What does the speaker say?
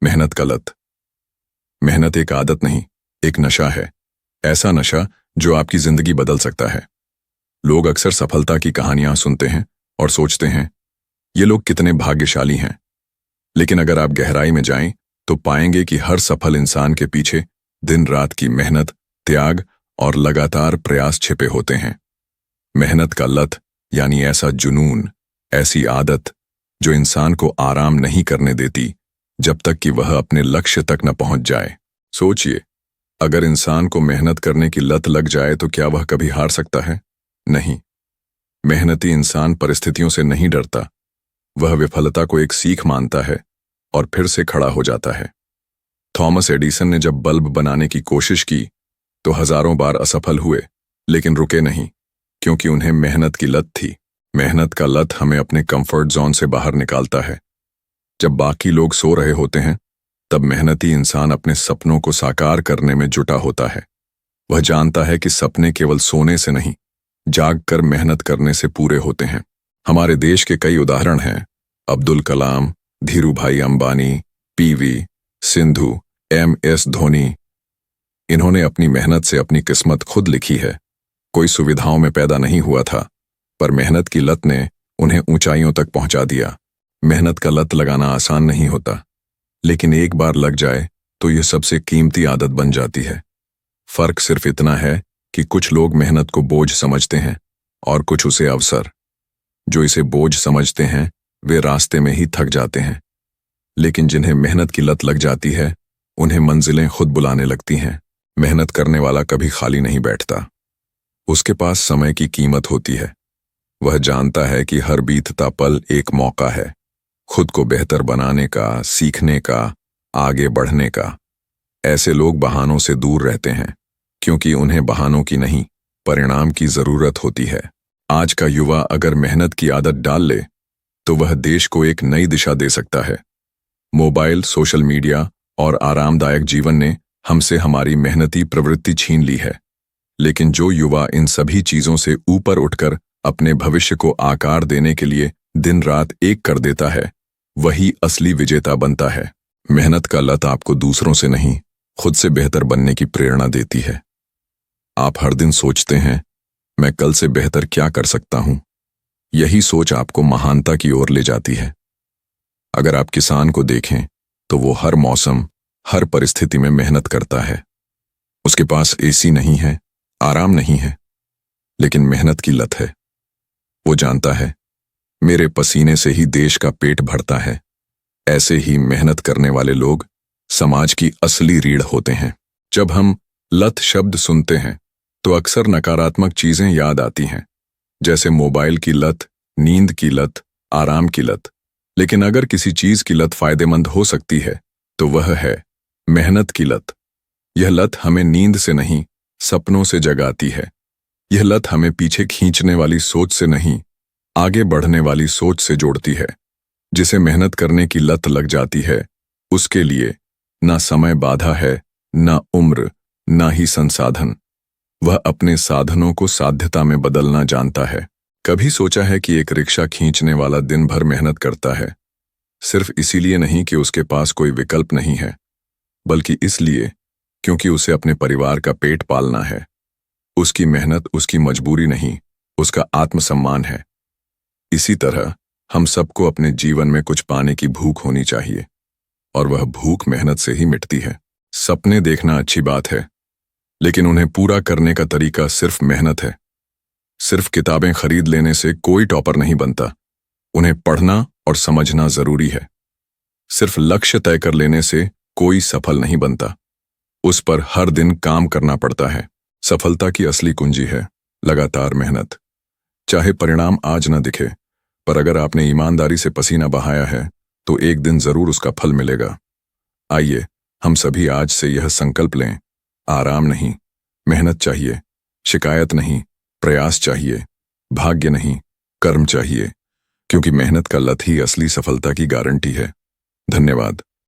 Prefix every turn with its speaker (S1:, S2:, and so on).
S1: मेहनत का लत। मेहनत एक आदत नहीं, एक नशा है। ऐसा नशा जो आपकी जिंदगी बदल सकता है। लोग अक्सर सफलता की कहानियां सुनते हैं और सोचते हैं ये लोग कितने भाग्यशाली हैं। लेकिन अगर आप गहराई में जाएं तो पाएंगे कि हर सफल इंसान के पीछे दिन रात की मेहनत, त्याग और लगातार प्रयास छिपे होते हैं। मेहनत का लत यानी ऐसा जुनून, ऐसी आदत जो इंसान को आराम नहीं करने देती जब तक कि वह अपने लक्ष्य तक न पहुंच जाए। सोचिए, अगर इंसान को मेहनत करने की लत लग जाए तो क्या वह कभी हार सकता है? नहीं। मेहनती इंसान परिस्थितियों से नहीं डरता। वह विफलता को एक सीख मानता है और फिर से खड़ा हो जाता है। थॉमस एडिसन ने जब बल्ब बनाने की कोशिश की तो हजारों बार असफल हुए, लेकिन रुके नहीं, क्योंकि उन्हें मेहनत की लत थी। मेहनत का लत हमें अपने कंफर्ट जोन से बाहर निकालता है। जब बाकी लोग सो रहे होते हैं तब मेहनती इंसान अपने सपनों को साकार करने में जुटा होता है। वह जानता है कि सपने केवल सोने से नहीं, जाग कर मेहनत करने से पूरे होते हैं। हमारे देश के कई उदाहरण हैं। Abdul Kalam, Dhirubhai Ambani, PV Sindhu, MS Dhoni. इन्होंने अपनी मेहनत से अपनी किस्मत खुद लिखी है। कोई सुविधाओं में पैदा नहीं हुआ था, पर मेहनत की लत ने उन्हें ऊंचाइयों तक पहुंचा दिया। मेहनत का लत लगाना आसान नहीं होता, लेकिन एक बार लग जाए तो यह सबसे कीमती आदत बन जाती है। फर्क सिर्फ इतना है कि कुछ लोग मेहनत को बोझ समझते हैं और कुछ उसे अवसर। जो इसे बोझ समझते हैं वे रास्ते में ही थक जाते हैं, लेकिन जिन्हें मेहनत की लत लग जाती है उन्हें मंजिलें खुद बुलाने लगती हैं। मेहनत करने वाला कभी खाली नहीं बैठता। उसके पास समय की कीमत होती है। वह जानता है कि हर बीतता पल एक मौका है, खुद को बेहतर बनाने का, सीखने का, आगे बढ़ने का। ऐसे लोग बहानों से दूर रहते हैं, क्योंकि उन्हें बहानों की नहीं, परिणाम की जरूरत होती है। आज का युवा अगर मेहनत की आदत डाल ले तो वह देश को एक नई दिशा दे सकता है। मोबाइल, सोशल मीडिया और आरामदायक जीवन ने हमसे हमारी मेहनती प्रवृत्ति छीन ली है, लेकिन जो युवा इन सभी चीजों से ऊपर उठकर अपने भविष्य को आकार देने के लिए दिन रात एक कर देता है, वही असली विजेता बनता है। मेहनत का लत आपको दूसरों से नहीं, खुद से बेहतर बनने की प्रेरणा देती है। आप हर दिन सोचते हैं, मैं कल से बेहतर क्या कर सकता हूं। यही सोच आपको महानता की ओर ले जाती है। अगर आप किसान को देखें तो वो हर मौसम, हर परिस्थिति में मेहनत करता है। उसके पास AC नहीं है, आराम नहीं है, लेकिन मेहनत की लत है। वो जानता है, मेरे पसीने से ही देश का पेट भरता है। ऐसे ही मेहनत करने वाले लोग समाज की असली रीढ़ होते हैं। जब हम लत शब्द सुनते हैं तो अक्सर नकारात्मक चीजें याद आती हैं, जैसे मोबाइल की लत, नींद की लत, आराम की लत। लेकिन अगर किसी चीज की लत फायदेमंद हो सकती है तो वह है मेहनत की लत। यह लत हमें नींद से नहीं, सपनों से जगाती है। यह लत हमें पीछे खींचने वाली सोच से नहीं, आगे बढ़ने वाली सोच से जोड़ती है। जिसे मेहनत करने की लत लग जाती है उसके लिए ना समय बाधा है, ना उम्र, ना ही संसाधन। वह अपने साधनों को साध्यता में बदलना जानता है। कभी सोचा है कि एक रिक्शा खींचने वाला दिन भर मेहनत करता है, सिर्फ इसीलिए नहीं कि उसके पास कोई विकल्प नहीं है, बल्कि इसलिए क्योंकि उसे अपने परिवार का पेट पालना है। उसकी मेहनत उसकी मजबूरी नहीं, उसका आत्मसम्मान है। इसी तरह हम सबको अपने जीवन में कुछ पाने की भूख होनी चाहिए, और वह भूख मेहनत से ही मिटती है। सपने देखना अच्छी बात है, लेकिन उन्हें पूरा करने का तरीका सिर्फ मेहनत है। सिर्फ किताबें खरीद लेने से कोई टॉपर नहीं बनता। उन्हें पढ़ना और समझना जरूरी है। सिर्फ लक्ष्य तय कर लेने से कोई सफल नहीं बनता। उस पर हर दिन काम करना पड़ता है। सफलता की असली कुंजी है लगातार मेहनत। चाहे परिणाम आज न दिखे, पर अगर आपने ईमानदारी से पसीना बहाया है तो एक दिन जरूर उसका फल मिलेगा। आइए हम सभी आज से यह संकल्प लें, आराम नहीं, मेहनत चाहिए। शिकायत नहीं, प्रयास चाहिए। भाग्य नहीं, कर्म चाहिए, क्योंकि मेहनत का लत ही असली सफलता की गारंटी है। धन्यवाद।